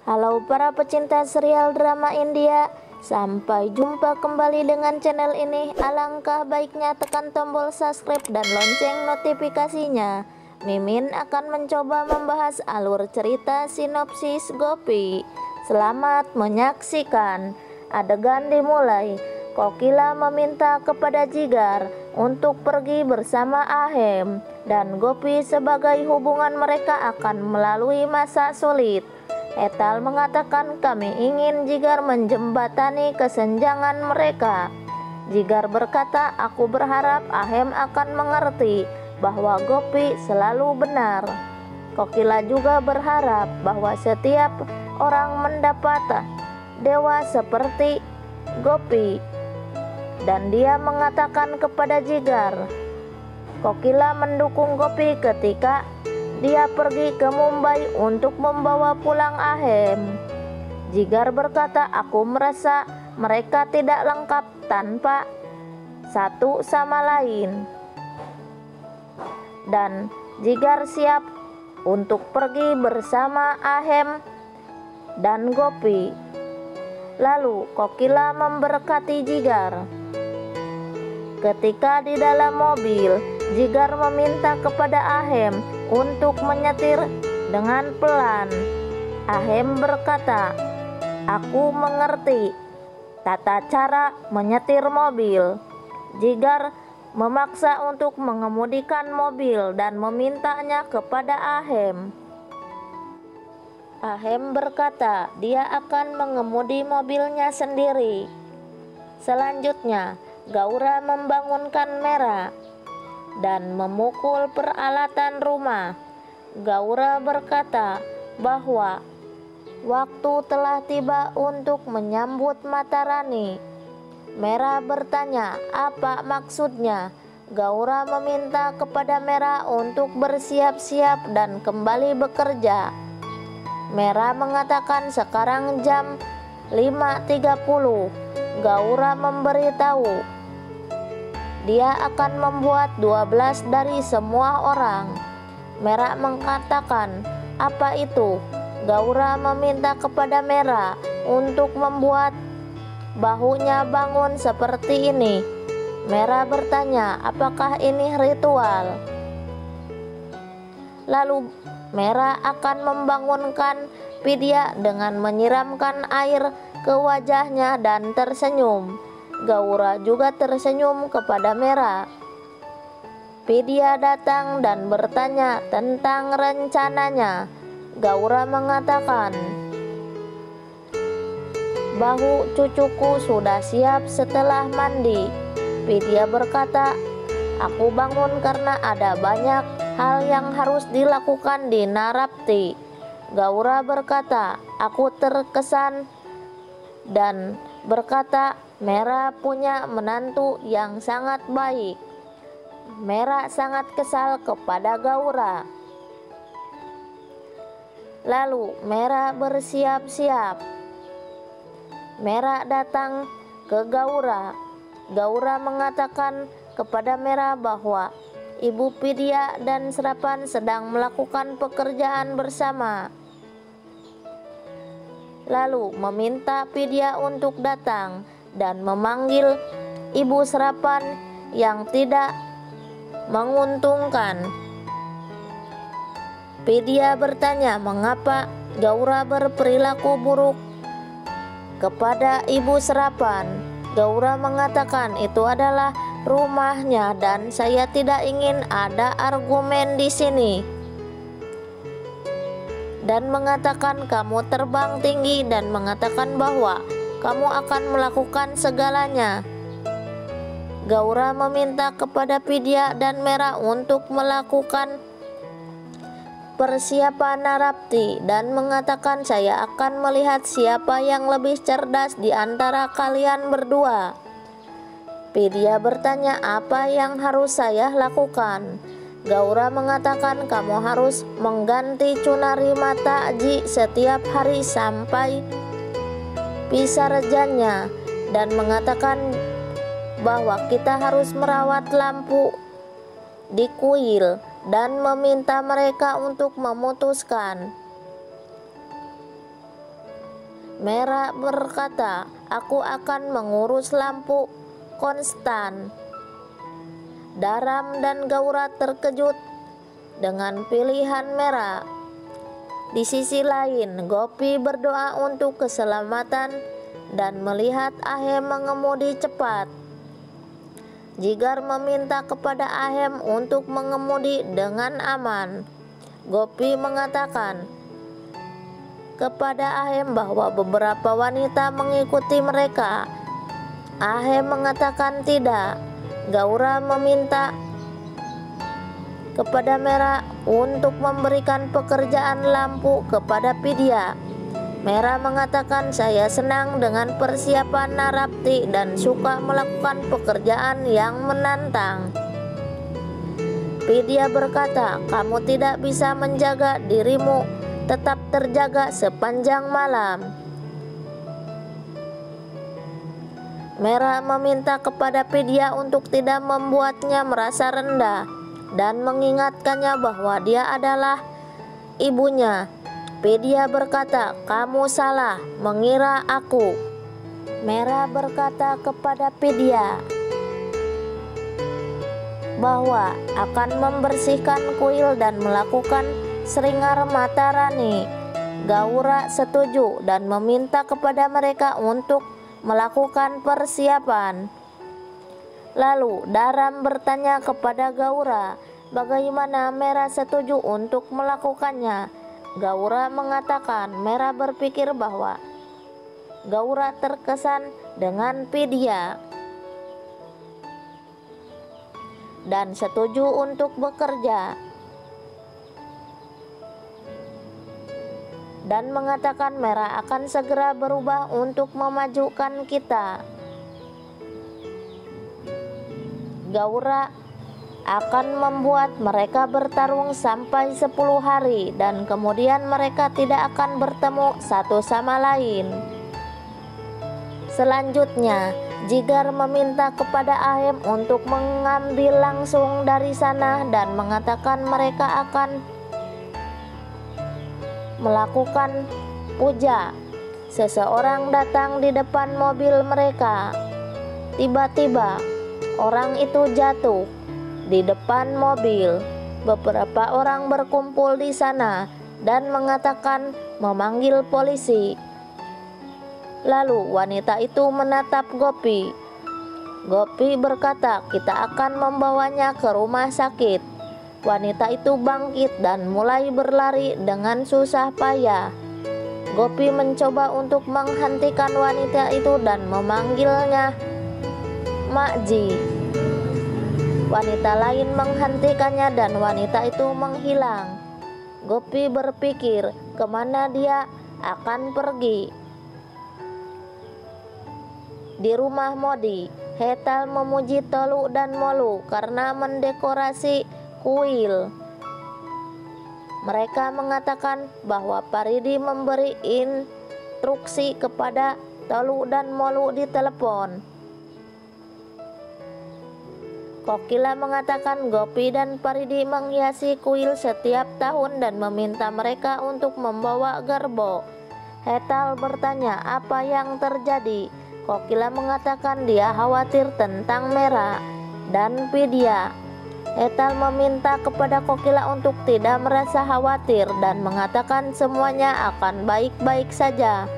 Halo para pecinta serial drama India, sampai jumpa kembali dengan channel ini. Alangkah baiknya tekan tombol subscribe dan lonceng notifikasinya. Mimin akan mencoba membahas alur cerita sinopsis Gopi. Selamat menyaksikan. Adegan dimulai. Kokila meminta kepada Jigar untuk pergi bersama Ahem dan Gopi sebagai hubungan mereka akan melalui masa sulit. Etal mengatakan kami ingin Jigar menjembatani kesenjangan mereka. Jigar berkata, aku berharap Ahem akan mengerti bahwa Gopi selalu benar. Kokila juga berharap bahwa setiap orang mendapat dewa seperti Gopi. Dan dia mengatakan kepada Jigar, Kokila mendukung Gopi ketika dia pergi ke Mumbai untuk membawa pulang Ahem. Jigar berkata, aku merasa mereka tidak lengkap tanpa satu sama lain. Dan Jigar siap untuk pergi bersama Ahem dan Gopi. Lalu Kokila memberkati Jigar. Ketika di dalam mobil, Jigar meminta kepada Ahem untuk menyetir dengan pelan. Ahem berkata, aku mengerti tata cara menyetir mobil. Jigar memaksa untuk mengemudikan mobil dan memintanya kepada Ahem. Ahem berkata dia akan mengemudi mobilnya sendiri. Selanjutnya, Gaura membangunkan Mera dan memukul peralatan rumah. Gaura berkata bahwa waktu telah tiba untuk menyambut Matarani. Mera bertanya apa maksudnya. Gaura meminta kepada Mera untuk bersiap-siap dan kembali bekerja. Mera mengatakan sekarang jam 5.30. Gaura memberitahu dia akan membuat 12 dari semua orang. Mera mengatakan, apa itu? Gaura meminta kepada Mera untuk membuat bahunya bangun seperti ini. Mera bertanya, apakah ini ritual? Lalu Mera akan membangunkan Vidya dengan menyiramkan air ke wajahnya dan tersenyum. Gaura juga tersenyum kepada Mera. Vidya datang dan bertanya tentang rencananya. Gaura mengatakan, bahu cucuku sudah siap setelah mandi. Vidya berkata, aku bangun karena ada banyak hal yang harus dilakukan di Narapti. Gaura berkata, aku terkesan dan berkata, Mera punya menantu yang sangat baik. Mera sangat kesal kepada Gaura. Lalu Mera bersiap-siap. Mera datang ke Gaura. Gaura mengatakan kepada Mera bahwa Ibu Vidya dan Serapan sedang melakukan pekerjaan bersama. Lalu meminta Vidya untuk datang dan memanggil Ibu Serapan yang tidak menguntungkan. Vidya bertanya mengapa Gaura berperilaku buruk kepada Ibu Serapan. Gaura mengatakan itu adalah rumahnya dan saya tidak ingin ada argumen di sini. Dan mengatakan kamu terbang tinggi dan mengatakan bahwa kamu akan melakukan segalanya. Gaura meminta kepada Vidya dan Mera untuk melakukan persiapan Narapti dan mengatakan saya akan melihat siapa yang lebih cerdas di antara kalian berdua. Vidya bertanya apa yang harus saya lakukan. Gaura mengatakan kamu harus mengganti cunari mata Ji setiap hari sampai pisarjannya dan mengatakan bahwa kita harus merawat lampu di kuil dan meminta mereka untuk memutuskan. Mera berkata, aku akan mengurus lampu konstan. Daram dan Gaura terkejut dengan pilihan Mera. Di sisi lain, Gopi berdoa untuk keselamatan dan melihat Ahem mengemudi cepat. Jigar meminta kepada Ahem untuk mengemudi dengan aman. Gopi mengatakan kepada Ahem bahwa beberapa wanita mengikuti mereka. Ahem mengatakan tidak. Gaura meminta kepada Mera untuk memberikan pekerjaan lampu kepada Vidya. Mera mengatakan, saya senang dengan persiapan Narapti dan suka melakukan pekerjaan yang menantang. Vidya berkata, kamu tidak bisa menjaga dirimu tetap terjaga sepanjang malam. Mera meminta kepada Vidya untuk tidak membuatnya merasa rendah dan mengingatkannya bahwa dia adalah ibunya. Vidya berkata, kamu salah mengira aku. Mera berkata kepada Vidya bahwa akan membersihkan kuil dan melakukan seringar mata rani. Gaura setuju dan meminta kepada mereka untuk melakukan persiapan. Lalu Daram bertanya kepada Gaura bagaimana Mera setuju untuk melakukannya. Gaura mengatakan Mera berpikir bahwa Gaura terkesan dengan Vidya dan setuju untuk bekerja, dan mengatakan Mera akan segera berubah untuk memajukan kita. Gaura akan membuat mereka bertarung sampai 10 hari dan kemudian mereka tidak akan bertemu satu sama lain. Selanjutnya, Jigar meminta kepada Ahem untuk mengambil langsung dari sana dan mengatakan mereka akan melakukan puja. Seseorang datang di depan mobil mereka. Tiba-tiba, orang itu jatuh di depan mobil. Beberapa orang berkumpul di sana dan mengatakan memanggil polisi. Lalu wanita itu menatap Gopi. Gopi berkata, kita akan membawanya ke rumah sakit. Wanita itu bangkit dan mulai berlari dengan susah payah. Gopi mencoba untuk menghentikan wanita itu dan memanggilnya Makji. Wanita lain menghentikannya dan wanita itu menghilang. Gopi berpikir kemana dia akan pergi. Di rumah Modi, Hetal memuji Tolu dan Molu karena mendekorasi kuil. Mereka mengatakan bahwa Paridi memberi instruksi kepada Tolu dan Molu di telepon. Kokila mengatakan Gopi dan Paridi menghiasi kuil setiap tahun dan meminta mereka untuk membawa gerbo. Hetal bertanya apa yang terjadi. Kokila mengatakan dia khawatir tentang Mera dan Vidya. Hetal meminta kepada Kokila untuk tidak merasa khawatir dan mengatakan semuanya akan baik-baik saja.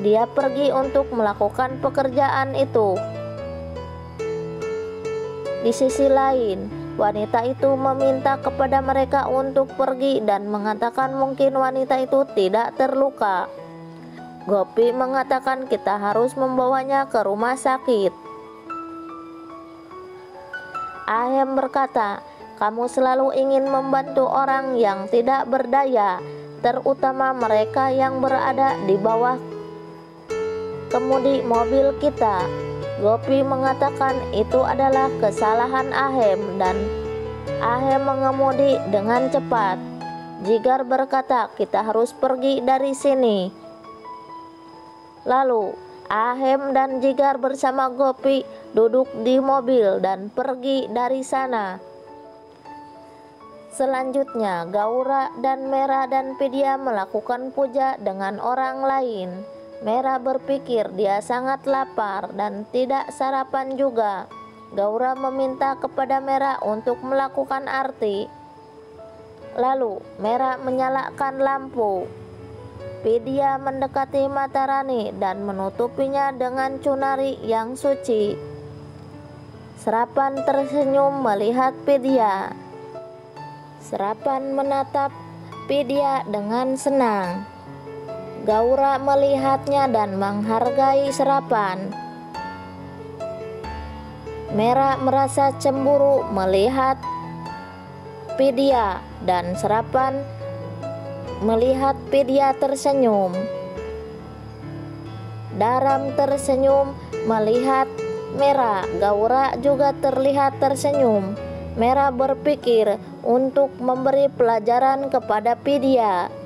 Dia pergi untuk melakukan pekerjaan itu. Di sisi lain, wanita itu meminta kepada mereka untuk pergi dan mengatakan mungkin wanita itu tidak terluka. Gopi mengatakan kita harus membawanya ke rumah sakit. Ahem berkata, kamu selalu ingin membantu orang yang tidak berdaya, terutama mereka yang berada di bawah kemudi mobil kita. Gopi mengatakan itu adalah kesalahan Ahem dan Ahem mengemudi dengan cepat. Jigar berkata kita harus pergi dari sini. Lalu Ahem dan Jigar bersama Gopi duduk di mobil dan pergi dari sana. Selanjutnya, Gaura dan Mera dan Vidya melakukan puja dengan orang lain. Mera berpikir dia sangat lapar dan tidak sarapan juga. Gaura meminta kepada Mera untuk melakukan arti. Lalu Mera menyalakan lampu. Vidya mendekati Matarani dan menutupinya dengan cunari yang suci. Serapan tersenyum melihat Vidya. Serapan menatap Vidya dengan senang. Gaura melihatnya dan menghargai Serapan. Mera merasa cemburu melihat Vidya dan Serapan melihat Vidya tersenyum. Daram tersenyum melihat Mera. Gaura juga terlihat tersenyum. Mera berpikir untuk memberi pelajaran kepada Vidya.